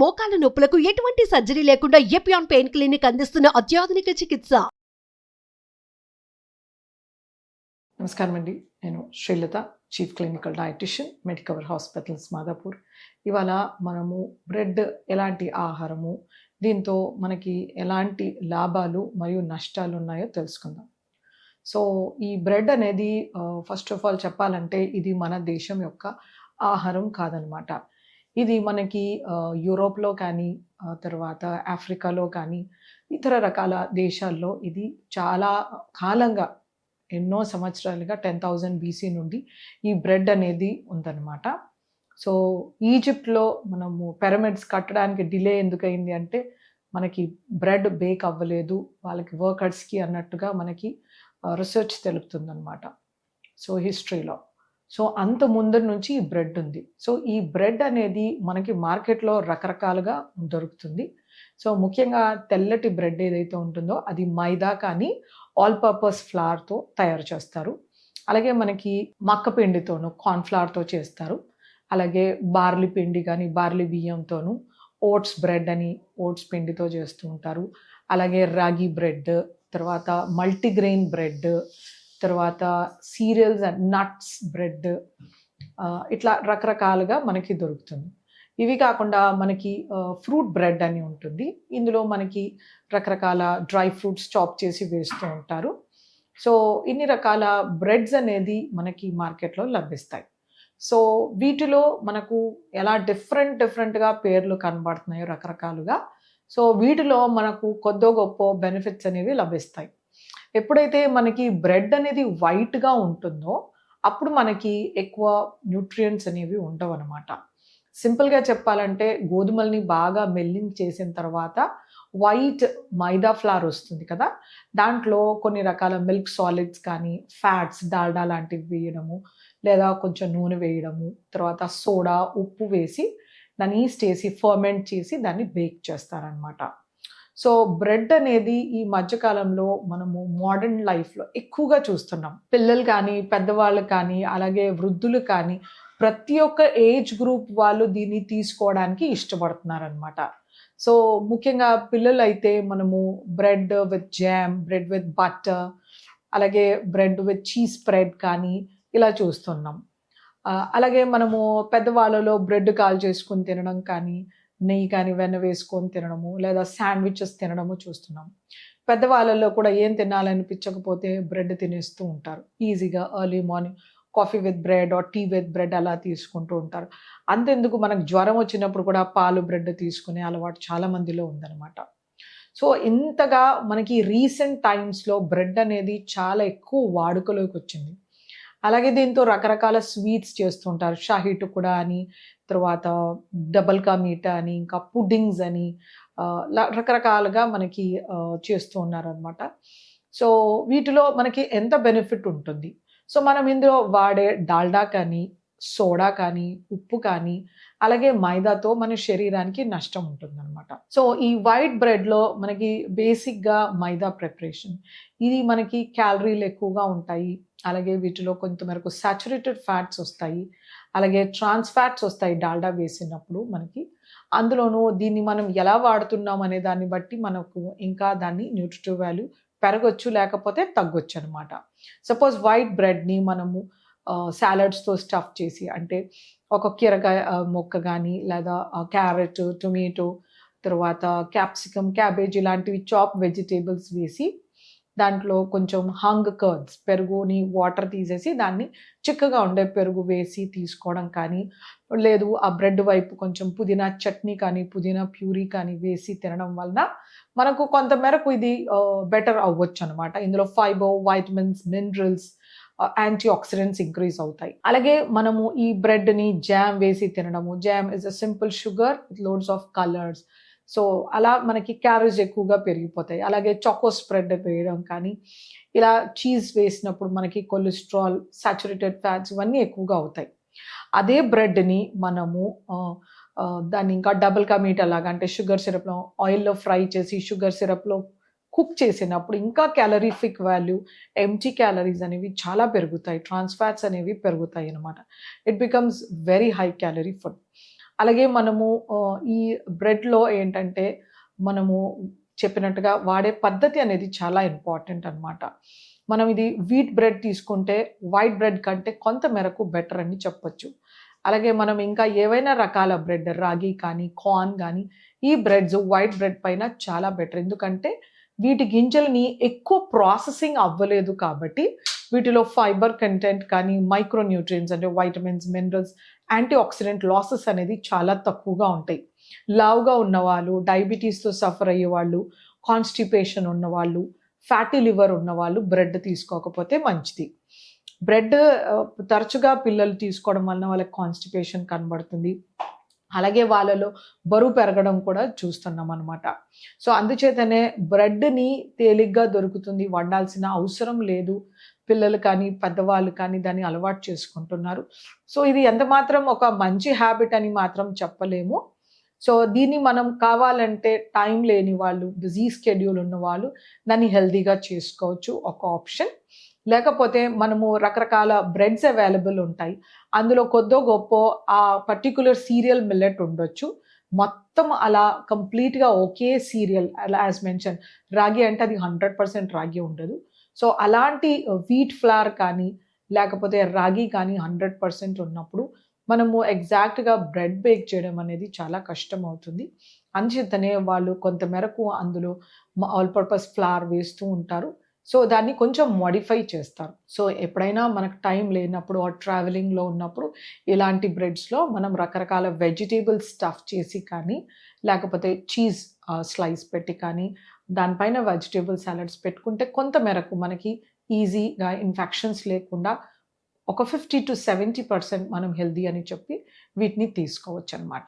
మోకాల నొప్పులకు ఎటువంటి సర్జరీ లేకుండా ఎపియాన్ పెయిన్ క్లినిక్ అందిస్తున్న అత్యాధునిక చికిత్స. నమస్కారం అండి, నేను Srilatha, chief clinical dietitian, Medicover hospitals Madhapur. ఇవాళ మనము బ్రెడ్ ఎలాంటి ఆహారము, దీంతో మనకి ఎలాంటి లాభాలు మరియు నష్టాలు ఉన్నాయో తెలుసుకుందాం. సో ఈ బ్రెడ్ అనేది ఫస్ట్ ఆఫ్ ఆల్ చెప్పాలంటే ఇది మన దేశం యొక్క ఆహారం కాదనమాట. ఇది మనకి యూరోప్లో కానీ తర్వాత ఆఫ్రికాలో కానీ ఇతర రకాల దేశాల్లో ఇది చాలా కాలంగా ఎన్నో సంవత్సరాలుగా 10,000 BC నుండి ఈ బ్రెడ్ అనేది ఉందన్నమాట. సో ఈజిప్ట్లో మనము పిరమిడ్స్ కట్టడానికి డిలే ఎందుకయింది అంటే మనకి బ్రెడ్ బేక్ అవ్వలేదు వాళ్ళకి వర్కర్స్కి అన్నట్టుగా మనకి రీసెర్చ్ తెలుపుతుందన్నమాట. సో హిస్టరీలో సో అంత ముందర నుంచి ఈ బ్రెడ్ ఉంది. సో ఈ బ్రెడ్ అనేది మనకి మార్కెట్లో రకరకాలుగా దొరుకుతుంది. సో ముఖ్యంగా తెల్లటి బ్రెడ్ ఏదైతే ఉంటుందో అది మైదా కానీ ఆల్ పర్పస్ ఫ్లవర్తో తయారు చేస్తారు. అలాగే మనకి మక్క పిండితోనూ కార్న్ఫ్లవర్తో చేస్తారు. అలాగే బార్లీ పిండి కానీ బార్లీ బియ్యంతోనూ ఓట్స్ బ్రెడ్ అని ఓట్స్ పిండితో చేస్తూ ఉంటారు. అలాగే రాగి బ్రెడ్, తర్వాత మల్టీగ్రెయిన్ బ్రెడ్, తర్వాత సీరియల్స్ అండ్ నట్స్ బ్రెడ్, ఇట్లా రకరకాలుగా మనకి దొరుకుతుంది. ఇవి కాకుండా మనకి ఫ్రూట్ బ్రెడ్ అని ఉంటుంది. ఇందులో మనకి రకరకాల డ్రై ఫ్రూట్స్ చాప్ చేసి వేస్తూ ఉంటారు. సో ఇన్ని రకాల బ్రెడ్స్ అనేది మనకి మార్కెట్లో లభిస్తాయి. సో వీటిలో మనకు ఎలా డిఫరెంట్గా పేర్లు కనబడుతున్నాయో రకరకాలుగా. సో వీటిలో మనకు కొద్దో గొప్ప బెనిఫిట్స్ అనేవి లభిస్తాయి. ఎప్పుడైతే మనకి బ్రెడ్ అనేది వైట్గా ఉంటుందో అప్పుడు మనకి ఎక్కువ న్యూట్రియంట్స్ అనేవి ఉండవు అనమాట. సింపుల్గా చెప్పాలంటే గోధుమల్ని బాగా మెల్లింగ్ చేసిన తర్వాత వైట్ మైదా ఫ్లార్ వస్తుంది కదా, దాంట్లో కొన్ని రకాల మిల్క్ సాలిడ్స్ కానీ ఫ్యాట్స్ డాల్డా లాంటివి వేయడము, లేదా కొంచెం నూనె వేయడము, తర్వాత సోడా ఉప్పు వేసి దాన్ని ఈస్ట్ వేసి ఫర్మెంట్ చేసి దాన్ని బేక్ చేస్తారనమాట. సో బ్రెడ్ అనేది ఈ మధ్యకాలంలో మనము మోడర్న్ లైఫ్లో ఎక్కువగా చూస్తున్నాం. పిల్లలు కానీ పెద్దవాళ్ళు కానీ అలాగే వృద్ధులు కానీ ప్రతి ఒక్క ఏజ్ గ్రూప్ వాళ్ళు దీన్ని తీసుకోవడానికి ఇష్టపడుతున్నారనమాట. సో ముఖ్యంగా పిల్లలు అయితే మనము bread with jam, bread with butter, అలాగే బ్రెడ్ విత్ చీజ్ స్ప్రెడ్ కానీ ఇలా చూస్తున్నాం. అలాగే మనము పెద్దవాళ్ళలో బ్రెడ్ కాల్ చేసుకుని తినడం కానీ, నెయ్యి కానీ వెన్న వేసుకొని తినడము, లేదా శాండ్విచెస్ తినడము చూస్తున్నాం. పెద్దవాళ్ళలో కూడా ఏం తినాలనిపించకపోతే బ్రెడ్ తినేస్తూ ఉంటారు ఈజీగా. Early morning coffee with bread or tea with bread అలా తీసుకుంటూ ఉంటారు. అంతెందుకు మనకు జ్వరం వచ్చినప్పుడు కూడా పాలు బ్రెడ్ తీసుకునే అలవాటు చాలా మందిలో ఉందన్నమాట. సో ఇంతగా మనకి రీసెంట్ టైమ్స్లో బ్రెడ్ అనేది చాలా ఎక్కువ వాడుకలోకి వచ్చింది. అలాగే దీంతో రకరకాల స్వీట్స్ చేస్తుంటారు. షాహీ టుకుడా అని, తర్వాత డబల్ కా మీఠా అని, ఇంకా పుడ్డింగ్స్ అని రకరకాలుగా మనకి చేస్తూ ఉన్నారనమాట. సో వీటిలో మనకి ఎంత బెనిఫిట్ ఉంటుంది. సో మనం ఇందులో వాడే డాల్డా కానీ, సోడా కానీ, ఉప్పు కానీ, అలాగే మైదాతో మన శరీరానికి నష్టం ఉంటుందన్నమాట. సో ఈ వైట్ బ్రెడ్లో మనకి బేసిక్గా మైదా ప్రిపరేషన్, ఇది మనకి క్యాలరీలు ఎక్కువగా ఉంటాయి. అలాగే వీటిలో కొంతమేరకు సాచురేటెడ్ ఫ్యాట్స్ వస్తాయి, అలాగే ట్రాన్స్ ఫ్యాట్స్ వస్తాయి డాల్డా వేసినప్పుడు మనకి. అందులోనూ దీన్ని మనం ఎలా వాడుతున్నాం అనే దాన్ని బట్టి మనకు ఇంకా దాన్ని న్యూట్రిటివ్ వాల్యూ పెరగొచ్చు, లేకపోతే తగ్గొచ్చు అనమాట. సపోజ్ వైట్ బ్రెడ్ని మనము సాలడ్స్తో స్టఫ్ చేసి, అంటే ఒక కీరకాయ మొక్క కానీ, లేదా క్యారెట్, టొమాటో, తర్వాత క్యాప్సికమ్, క్యాబేజ్ ఇలాంటివి చాప్ వెజిటేబుల్స్ వేసి దాంట్లో కొంచెం హంగ్ కర్డ్స్, పెరుగుని వాటర్ తీసేసి దాన్ని చిక్కగా ఉండే పెరుగు వేసి తీసుకోవడం కానీ, లేదు ఆ బ్రెడ్ వైపు కొంచెం పుదీనా చట్నీ కానీ పుదీనా ప్యూరీ కానీ వేసి తినడం వలన మనకు కొంత మేరకు ఇది బెటర్ అవ్వచ్చు అనమాట. ఇందులో fibre, vitamins, minerals, antioxidants increase అవుతాయి. అలాగే మనము ఈ బ్రెడ్ని జామ్ వేసి తినడము. Jam is a simple sugar with loads of colours. So అలా మనకి క్యాలరీస్ ఎక్కువగా పెరిగిపోతాయి. అలాగే చాకో స్ప్రెడ్ వేయడం కానీ, ఇలా చీజ్ వేసినప్పుడు మనకి కొలెస్ట్రాల్, సాచురేటెడ్ ఫ్యాట్స్ ఇవన్నీ ఎక్కువగా అవుతాయి. అదే బ్రెడ్ని మనము దాన్ని ఇంకా డబుల్ కా మీఠా లాగా, అంటే షుగర్ సిరప్లో ఆయిల్లో ఫ్రై చేసి షుగర్ సిరప్లో కుక్ చేసినప్పుడు ఇంకా క్యాలరీఫిక్ వాల్యూ, ఎంటీ క్యాలరీస్ అనేవి చాలా పెరుగుతాయి, ట్రాన్స్ ఫ్యాట్స్ అనేవి పెరుగుతాయి అనమాట. It becomes very high calorie food. అలాగే మనము ఈ బ్రెడ్లో ఏంటంటే మనము చెప్పినట్టుగా వాడే పద్ధతి అనేది చాలా ఇంపార్టెంట్ అన్నమాట. మనం ఇది వీట్ బ్రెడ్ తీసుకుంటే వైట్ బ్రెడ్ కంటే కొంత మేరకు బెటర్ అని చెప్పొచ్చు. అలాగే మనం ఇంకా ఏవైనా రకాల బ్రెడ్ రాగి కానీ కార్న్ కానీ ఈ బ్రెడ్స్ వైట్ బ్రెడ్ పైన చాలా బెటర్. ఎందుకంటే వీటి గింజలని ఎక్కువ ప్రాసెసింగ్ అవ్వలేదు కాబట్టి వీటిలో ఫైబర్ కంటెంట్ కానీ మైక్రో న్యూట్రియన్స్ అంటే vitamins, minerals, anti oxidant losses అనేది చాలా తక్కువగా ఉంటాయి. లావుగా ఉన్నవాళ్ళు, డయాబెటీస్తో సఫర్ అయ్యే వాళ్ళు, కాన్స్టిపేషన్ ఉన్నవాళ్ళు, ఫ్యాటీ లివర్ ఉన్నవాళ్ళు బ్రెడ్ తీసుకోకపోతే మంచిది. బ్రెడ్ తరచుగా పిల్లలు తీసుకోవడం వలన వాళ్ళకి కాన్స్టిపేషన్ కనబడుతుంది. అలాగే వాళ్ళలో బరువు పెరగడం కూడా చూస్తున్నాం అనమాట. సో అందుచేతనే బ్రెడ్ని తేలిగ్గా దొరుకుతుంది, వండాల్సిన అవసరం లేదు. పిల్లలు కానీ పెద్దవాళ్ళు కానీ దాన్ని అలవాటు చేసుకుంటున్నారు. సో ఇది ఎంత మాత్రం ఒక మంచి హ్యాబిట్ అని మాత్రం చెప్పలేము. సో దీన్ని మనం కావాలంటే టైం లేని వాళ్ళు, బిజీ స్కెడ్యూల్ ఉన్న వాళ్ళు దాన్ని హెల్తీగా చేసుకోవచ్చు, ఒక ఆప్షన్. లేకపోతే మనము రకరకాల బ్రెడ్స్ అవైలబుల్ ఉంటాయి. అందులో కొద్దో గొప్ప ఆ పర్టికులర్ సీరియల్ మిల్లెట్ ఉండొచ్చు. మొత్తం అలా కంప్లీట్గా ఒకే సీరియల్, అలా యాజ్ మెన్షన్ రాగి అంటే అది 100% రాగి ఉండదు. సో అలాంటి వీట్ ఫ్లవర్ కానీ లేకపోతే రాగి కానీ 100% ఉన్నప్పుడు మనము ఎగ్జాక్ట్గా బ్రెడ్ బేక్ చేయడం అనేది చాలా కష్టం అవుతుంది. అందుచేతనే వాళ్ళు కొంత మేరకు అందులో ఆల్ పర్పస్ ఫ్లవర్ వేస్తూ ఉంటారు. సో దాన్ని కొంచెం మోడిఫై చేస్తారు. సో ఎప్పుడైనా మనకు టైం లేనప్పుడు ఆ ట్రావెలింగ్లో ఉన్నప్పుడు ఇలాంటి బ్రెడ్స్లో మనం రకరకాల వెజిటేబుల్ స్టఫ్ చేసి కానీ లేకపోతే చీజ్ స్లైస్ పెట్టి కానీ దానిపైన వెజిటేబుల్ సాలడ్స్ పెట్టుకుంటే కొంత మేరకు మనకి ఈజీగా ఇన్ఫెక్షన్స్ లేకుండా ఒక 50 to 70% మనం హెల్దీ అని చెప్పి వీటిని తీసుకోవచ్చు అన్నమాట.